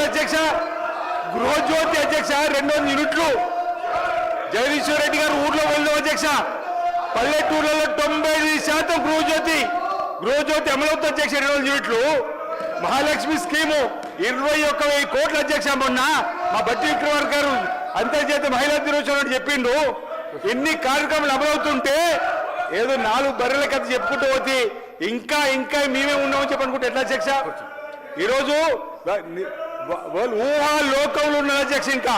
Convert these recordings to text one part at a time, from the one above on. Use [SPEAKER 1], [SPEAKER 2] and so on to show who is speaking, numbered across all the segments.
[SPEAKER 1] అధ్యక్ష గృహజ్యోతి అధ్యక్ష 200 యూనిట్లు జగదీశ్వర్ రెడ్డి గారు ఊర్లో వెళ్దాం అధ్యక్ష పల్లెటూర్లలో 95% గృహజ్యోతి అమలవుతుంది అధ్యక్ష 200 యూనిట్లు మహాలక్ష్మి స్కీము 21,000 కోట్ల అధ్యక్ష మొన్న మా బట్టి విక్రమార్క గారు అంతర్జాతీయ మహిళా దినోత్సవం చెప్పిండు ఎన్ని కార్యక్రమాలు అమలవుతుంటే ఏదో 4 బర్రెల కథ చెప్పుకుంటూ పోతే ఇంకా మేమే ఉన్నామని చెప్పనుకుంటే ఎట్లా అధ్యక్ష ఈరోజు వాళ్ళు ఊహాలోకంలో ఉన్నారు అధ్యక్ష ఇంకా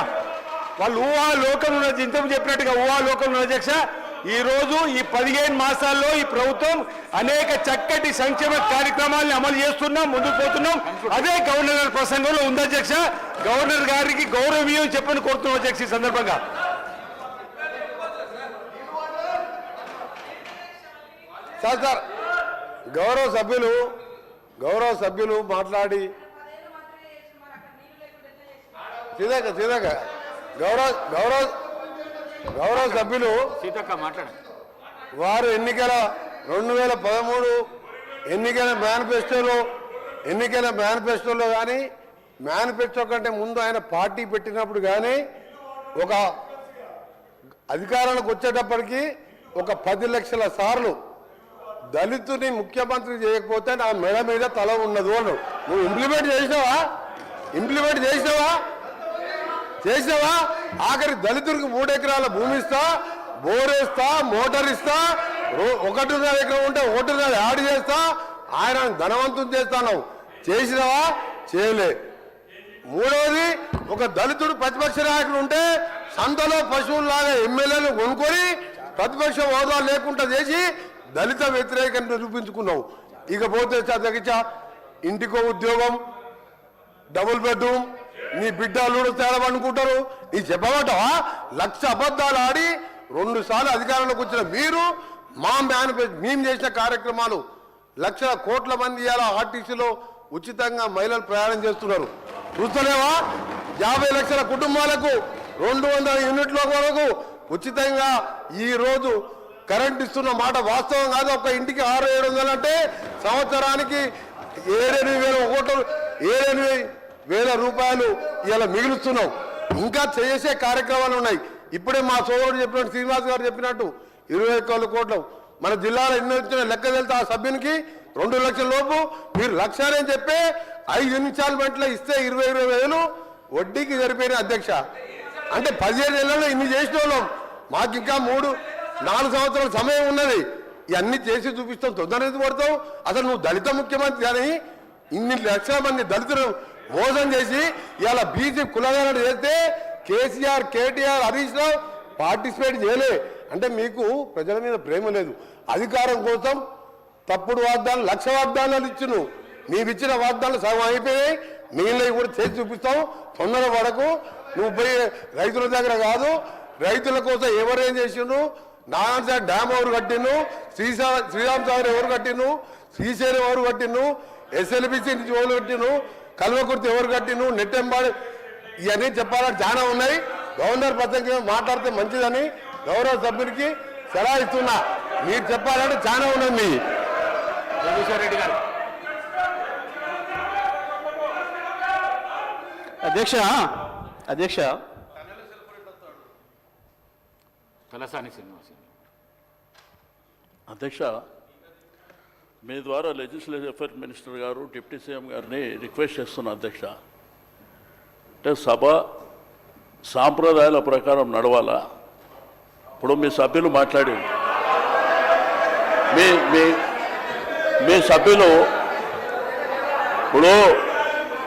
[SPEAKER 1] వాళ్ళు ఊహాలోకంలో ఉన్నారు ఇంతకు చెప్పినట్టుగా ఊహాలోకంలో ఉన్నారు అధ్యక్ష ఈరోజు ఈ 15 మాసాల్లో ఈ ప్రభుత్వం అనేక చక్కటి సంక్షేమ కార్యక్రమాలను అమలు చేస్తున్నాం ముందుకు పోతున్నాం అదే గవర్నర్ గారి ప్రసంగంలో ఉంది అధ్యక్ష గవర్నర్ గారికి గౌరవీయం చెప్పని కోరుతున్నాం అధ్యక్ష ఈ సందర్భంగా
[SPEAKER 2] సార్ గౌరవ సభ్యులు మాట్లాడి సీతక్క గౌరవ సభ్యులు వారు 2013 ఎన్నికల మేనిఫెస్టోలో కానీ మేనిఫెస్టో కంటే ముందు ఆయన పార్టీ పెట్టినప్పుడు కానీ ఒక అధికారానికి వచ్చేటప్పటికి ఒక 10 లక్షల సార్లు దళితుని ముఖ్యమంత్రి చేయకపోతే నా మెడ మీద తల ఉన్నది అను నువ్వు ఇంప్లిమెంట్ చేసినావా ఆఖరి దళితుడికి 3 ఎకరాల భూమి ఇస్తా బోరేస్తా మోటార్ ఇస్తా 1.5 ఎకరం ఉంటే 1.5 యాడ్ చేస్తా ఆయన ధనవంతుని చేస్తాను చేసినావా చేయలే మూడవది ఒక దళితుడు ప్రతిపక్ష నాయకుడు ఉంటే సంతలో పశువుల్లాగా ఎమ్మెల్యేలు కొనుక్కొని ప్రతిపక్ష హోదా లేకుండా చేసి దళిత వ్యతిరేకంగా నిరూపించుకున్నావు ఇకపోతే అధ్యక్ష ఇంటికో ఉద్యోగం డబుల్ బెడ్రూమ్ నీ బిడ్డలు తేడమనుకుంటారు నీ చెప్పబడ్డావా 1,00,000 అబద్ధాలు ఆడి 2 సార్లు అధికారంలోకి వచ్చిన మీరు మేము చేసిన కార్యక్రమాలు 1,00,000 కోట్ల మంది ఇవాళ ఆర్టీసీలో ఉచితంగా మహిళలు ప్రయాణం చేస్తున్నారు చూస్తలేవా 50 లక్షల కుటుంబాలకు 200 యూనిట్ల వరకు ఉచితంగా ఈ రోజు కరెంట్ ఇస్తున్న మాట వాస్తవం కాదు ఒక ఇంటికి 600-700 అంటే సంవత్సరానికి 7,000 రూపాయలు ఇలా మిగులుస్తున్నాం ఇంకా చేసే కార్యక్రమాలు ఉన్నాయి ఇప్పుడే మా సోదరుడు చెప్పినట్టు శ్రీనివాస్ గారు చెప్పినట్టు 21 కోట్లు మన జిల్లాలో ఎన్ని వచ్చిన లెక్క వెళ్తే ఆ సభ్యునికి 2 లక్షల లోపు మీరు 1,00,000 అని చెప్పి 5 ఇన్స్టాల్మెంట్లో ఇస్తే 20,000 వడ్డీకి సరిపోయిన అధ్యక్ష అంటే 15 ఏళ్లలో ఇన్ని చేసిన వాళ్ళం మాకు ఇంకా 4 సంవత్సరాల సమయం ఉన్నది ఇవన్నీ చేసి చూపిస్తాం తొందరగా పడతావు అసలు నువ్వు దళిత ముఖ్యమంత్రి కానీ ఇన్ని లక్షల మంది దళితులు మోసం చేసి ఇలా బీసీ కులగణన చేస్తే కేసీఆర్ కేటీఆర్ హరీష్ రావు పార్టిసిపేట్ చేయలే అంటే మీకు ప్రజల మీద ప్రేమ లేదు అధికారం కోసం తప్పుడు వాగ్దానాలు 1,00,000 వాగ్దానాలు ఇచ్చును నీవిచ్చిన వాగ్దానాలు సగం అయిపోయాయి మిగిలినవి కూడా చేసి చూపిస్తావు తొందర పడకు నువ్వు పోయి రైతుల దగ్గర కాదు రైతుల కోసం ఎవరేం చేసిండ్రు నారాయణ డ్యామ్ ఎవరు కట్టిను శ్రీరామ్ సాగర్ ఎవరు కట్టిను శ్రీశైలం ఎవరు కట్టిను ఎస్ఎల్బిసి నుంచి ఎవరు కట్టిను కల్వకుర్తి ఎవరు కట్టిను నెట్టెంబాడి ఇవన్నీ చెప్పాలని చాలా ఉన్నాయి గవర్నర్ ప్రసంగం మాట్లాడితే మంచిదని గౌరవ సభ్యునికి సలహా ఇస్తున్నా మీరు చెప్పాలంటే చాలా ఉన్నది
[SPEAKER 1] జగదీశ్వర్ రెడ్డి గారు
[SPEAKER 3] అధ్యక్ష
[SPEAKER 1] తలసాని శ్రీనివాస్
[SPEAKER 3] అధ్యక్ష మీ ద్వారా లెజిస్లేటివ్ అఫైర్ మినిస్టర్ గారు డిప్యూటీ సీఎం గారిని రిక్వెస్ట్ చేస్తున్నా అధ్యక్ష అంటే సభ సాంప్రదాయాల ప్రకారం నడవాలా ఇప్పుడు మీ సభ్యులు మాట్లాడి మీ సభ్యులు ఇప్పుడు